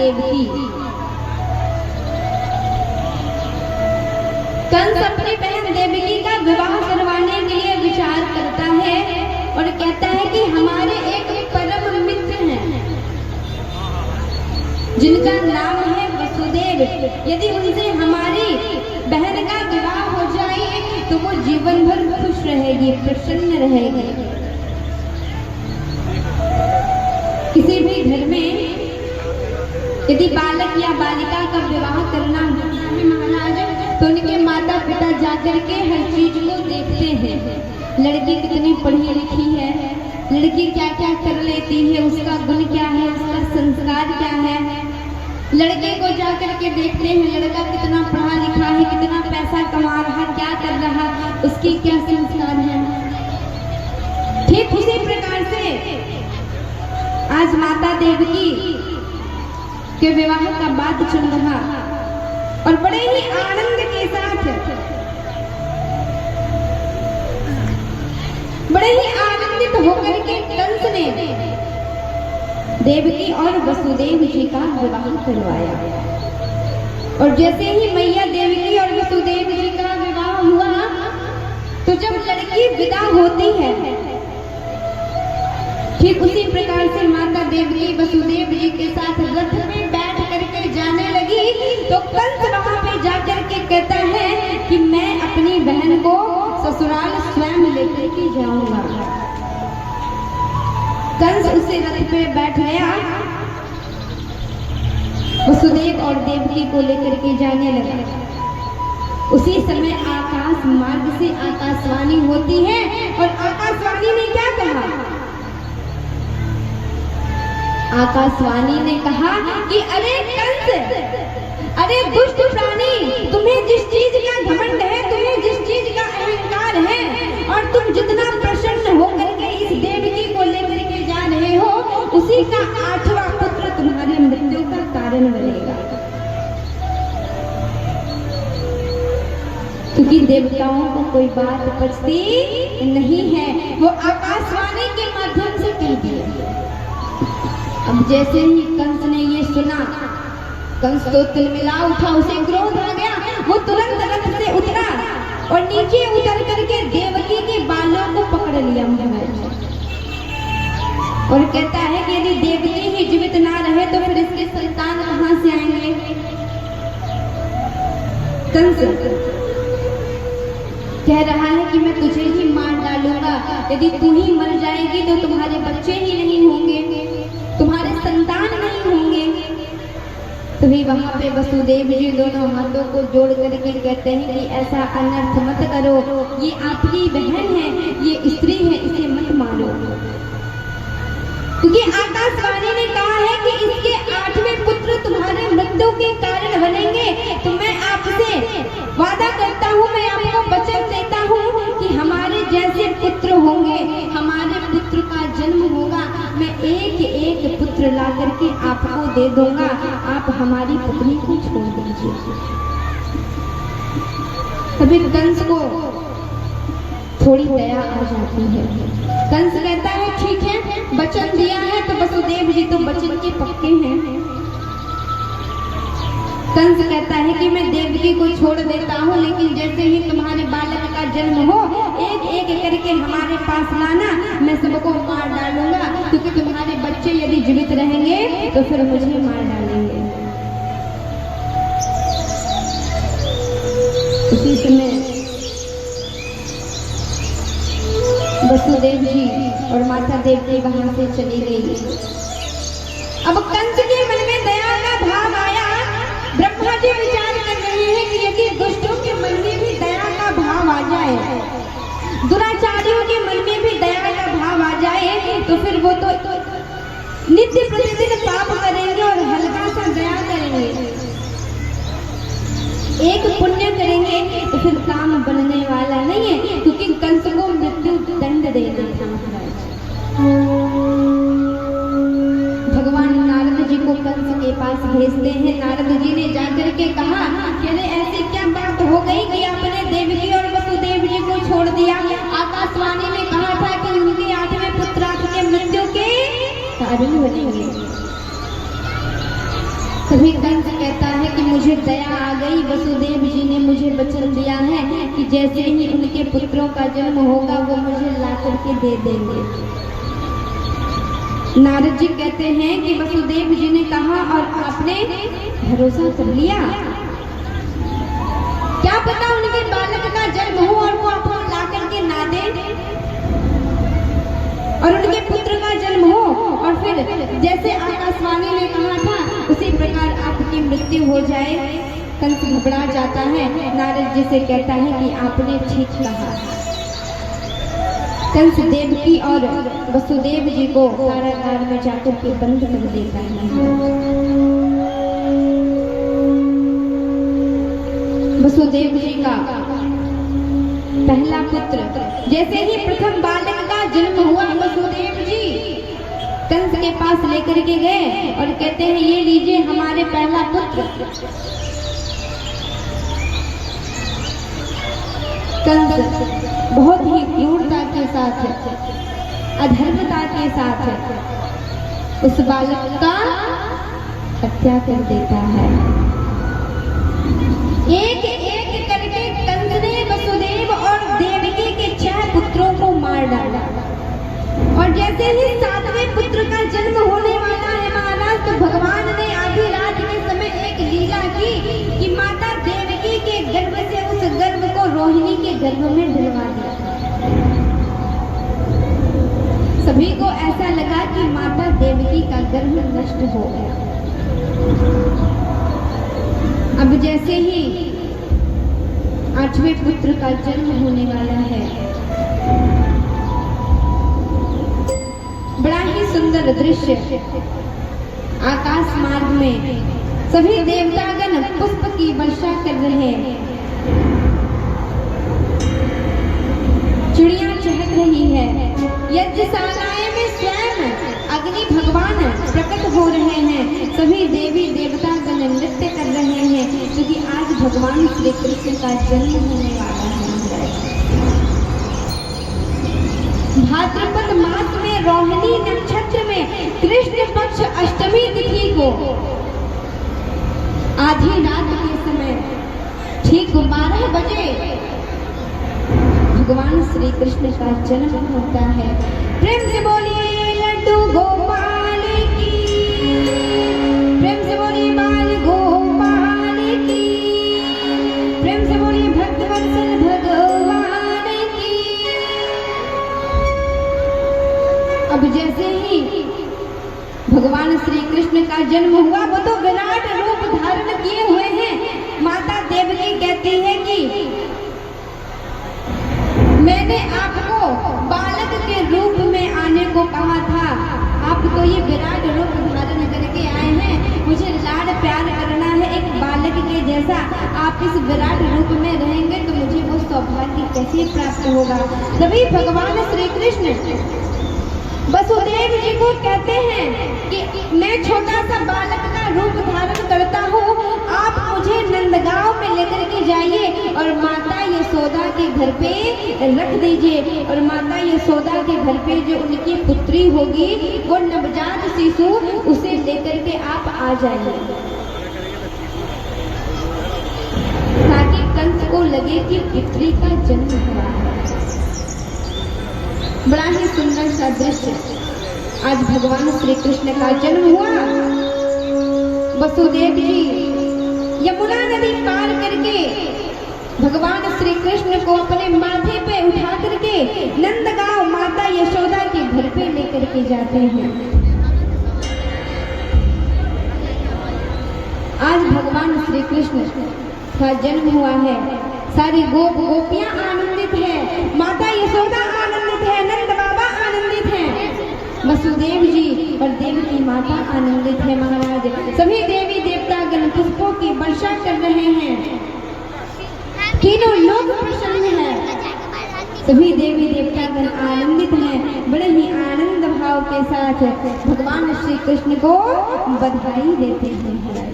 देवकी। कंस अपनी बहन देवकी का विवाह करवाने के लिए विचार करता है और कहता है कि हमारे एक परम मित्र हैं जिनका नाम है वसुदेव, यदि उनसे हमारी बहन का विवाह हो जाए तो वो जीवन भर खुश रहेगी, प्रसन्न रहेगी। किसी भी घर में यदि बालक या बालिका का विवाह करना है महाराज, तो उनके माता पिता जाकर के हर चीज को देखते हैं। लड़की कितनी पढ़ी लिखी है, लड़की क्या क्या कर लेती है, उसका गुण क्या है, उसका संस्कार क्या है। लड़के को जाकर के देखते हैं, लड़का कितना पढ़ा लिखा है, कितना पैसा कमा रहा, क्या कर रहा, उसकी क्या संस्कार है। ठीक उसी प्रकार से आज माता देवकी के विवाह का बात चल रहा और बड़े ही आनंद के साथ, बड़े ही आनंदित होकर के कंस ने देवकी और वसुदेव जी का विवाह करवाया। और जैसे ही मैया देवकी और वसुदेव जी का विवाह हुआ, तो जब लड़की विदा होती है, ठीक उसी प्रकार से माता देवकी वसुदेव जी के साथ रथ में बैठ करके जाने लगी, तो कंस वहां पे जाकर के कहता है कि मैं अपनी बहन को ससुराल स्वयं लेकर के जाऊंगा। कंस उसे रथ पे बैठ गया, वसुदेव और देवकी को लेकर के जाने लगा। उसी समय आकाश मार्ग से आकाशवाणी होती है और आकाशवाणी ने क्या कहा? आकाशवाणी ने कहा कि अरे कंस, अरे दुष्ट प्राणी, तुम्हें जिस चीज का घमंड है, तुम्हें जिस चीज का अहंकार है, और तुम जितना प्रसन्न होकर के इस देवकी को लेकर के जा रहे हो, उसी का 8वां पुत्र तुम्हारी मृत्यु का कारण बनेगा। क्योंकि देवताओं को कोई बात पचती नहीं है, वो आकाशवाणी के माध्यम से कहती है। अब जैसे ही कंस ने ये सुना, कंस तो तिलमिला उठा, उसे क्रोध आ गया। वो तुरंत रथ से उतरा और नीचे उतर करके देवकी के बालों को पकड़ लिया महाराज, और कहता है कि यदि देवकी ही जीवित ना रहे तो फिर इसके संतान कहां से आएंगे। कंस कह रहा है कि मैं तुझे ही मार डालूंगा, यदि तू ही मर जाएगी तो तुम्हारे बच्चे ही नहीं होंगे, तुम्हारे संतान नहीं होंगे। तभी वहां पे वसुदेव जी दोनों हाथों को जोड़ करके कहते हैं कि ऐसा अनर्थ मत करो, ये आपकी बहन है, ये स्त्री है, इसे मत मारो। क्योंकि आकाशवाणी ने कहा है कि इसके 8वें पुत्र तुम्हारे मृत्यु के कारण बनेंगे। तो मैं आपसे वादा करता हूँ, मैं आपको वचन देता हूँ कि हमारे जैसे पुत्र होंगे, हमारे पुत्र का जन्म होगा, मैं एक एक पुत्र ला करके आपको दे दूंगा, आप हमारी पत्नी को छोड़ दीजिए। तभी कंस को थोड़ी दया आ जाती है। कंस कहता है ठीक है, वचन दिया है तो वसुदेव जी तो वचन के पक्के हैं। कंस कहता है कि मैं देवकी को छोड़ देता हूँ, लेकिन जैसे ही तुम्हारे बालक का जन्म हो, एक एक करके हमारे पास लाना, मैं सबको मार डालूंगा, क्योंकि तुम्हारे बच्चे यदि जीवित रहेंगे तो फिर मुझे मार डालेंगे। उसी समय वसुदेव जी और माता देवकी वहां से चली गई। अब कंस के मन में दया का भाव आया। ब्रह्मा जी विचार कर रहे हैं कि यदि दुष्टों के मन में भी दया का भाव आ जाए, दुराचारियों के मन में भी दया का भाव आ जाए, तो फिर वो तो नित्य प्रतिदिन पाप करेंगे और हल्का सा दया करेंगे, एक पुण्य करेंगे, तो फिर काम बनने वाला नहीं है। क्योंकि कंस को मृत्यु दंड देना था महाराज। भगवान नारद जी को कंस के पास भेजते हैं। नारद जी ने जाकर के कहा कि अरे ऐसी क्या बात हो गई कि आपने देवकी और वसुदेव जी को छोड़ दिया। आकाशवाणी ने कहा था कि उनके 8वें पुत्र आपके मृत्यु के कारण बनेंगे। तभी कंस कहता है कि मुझे दया आ गई, वसुदेव जी ने मुझे वचन दिया है कि जैसे ही उनके पुत्रों का जन्म होगा वो मुझे ला करके दे देंगे। नारद जी कहते हैं कि वसुदेव जी ने कहा और आपने भरोसा कर लिया, क्या पता उनके बालक का जन्म हो और वो आपको ला करके ना दे और उनके पुत्र का जन्म हो और फिर जैसे आकाशवाणी ने कहा था उसी प्रकार आपकी मृत्यु हो जाए। कंस घबरा जाता है, नारद जी से कहता है कि आपने ठीक कहा। कंस देवकी और वसुदेव जी को कारागार में जाकर के बंद कर देता है। वसुदेव जी का पहला पुत्र, जैसे ही प्रथम बालक का जन्म हुआ, वसुदेव जी कंस के पास लेकर के गए और कहते हैं ये लीजिए हमारे पहला पुत्र। कंस बहुत ही क्रूरता के साथ, अधर्मता के साथ उस बालक का हत्या कर देता है। एक एक करके कंस ने वसुदेव और देवकी के 6 पुत्रों को मार डाला और जैसे ही 7वें पुत्र का जन्म होने वाला है महाराज, तो भगवान ने आधी रात के समय एक लीला की कि माता देवकी के गर्भ से उस गर्भ को रोहिणी के गर्भ में डलवा दिया। सभी को ऐसा लगा कि माता देवकी का गर्भ नष्ट हो गया। अब जैसे ही 8वें पुत्र का जन्म होने वाला है, बड़ा ही सुंदर दृश्य, आकाश मार्ग में सभी देवतागण पुष्प की वर्षा कर रहे हैं, चिड़िया चहक रही है, यज्ञशालाएं में स्वयं अग्नि भगवान प्रकट हो रहे हैं, सभी देवी देवतागण नृत्य कर रहे हैं क्योंकि आज भगवान श्री कृष्ण का जन्म होने वाला है। भाद्रपद मास में रोहिणी नक्षत्र में कृष्ण पक्ष अष्टमी तिथि को आधी रात के समय ठीक 12 बजे भगवान श्री कृष्ण का जन्म होता है। प्रेम से बोलिए लड्डू गोपाल की, प्रेम से बोलिए बाल गोपाल की, प्रेम से बोलिए भक्तवत्सल भगवान की। अब जैसे ही भगवान श्री कृष्ण का जन्म हुआ, वो तो विराट रूप धारण किए हुए हैं। माता देवकी कहती है कि मैंने आपको बालक के रूप में आने को कहा था, आप तो ये विराट रूप धारण करके आए हैं, मुझे लाड प्यार करना है एक बालक के जैसा, आप इस विराट रूप में रहेंगे तो मुझे वो सौभाग्य कैसे प्राप्त होगा। तभी भगवान श्री कृष्ण वसुदेव जी को कहते हैं कि मैं छोटा सा बालक का रूप धारण करता हूँ, आप मुझे नंदगांव में लेकर के जाइए और माता यशोदा के घर पे रख दीजिए और माता यशोदा के घर पे जो उनकी पुत्री होगी वो नवजात शिशु, उसे लेकर के आप आ जाइए ताकि कंस को लगे कि पुत्री का जन्म हुआ है। बड़ा ही सुंदर सा दृश्य, आज भगवान श्री कृष्ण का जन्म हुआ। वसुदेव जी यमुना नदी पार करके भगवान श्री कृष्ण को अपने माथे पे उठा करके नंदगांव माता यशोदा के घर पे लेकर के जाते हैं। आज भगवान श्री कृष्ण का जन्म हुआ है, सारी गोपियां आनंदित है, माता यशोदा आनंदित है, नंद बाबा आनंदित हैं, वसुदेव जी और देवकी माता आनंदित है। महाराज सभी देवी देवतागण पुष्पों की वर्षा कर रहे हैं, तीनों लोग प्रसन्न है, सभी देवी देवतागण आनंदित हैं, बड़े ही आनंद भाव के साथ भगवान श्री कृष्ण को बधाई देते हैं।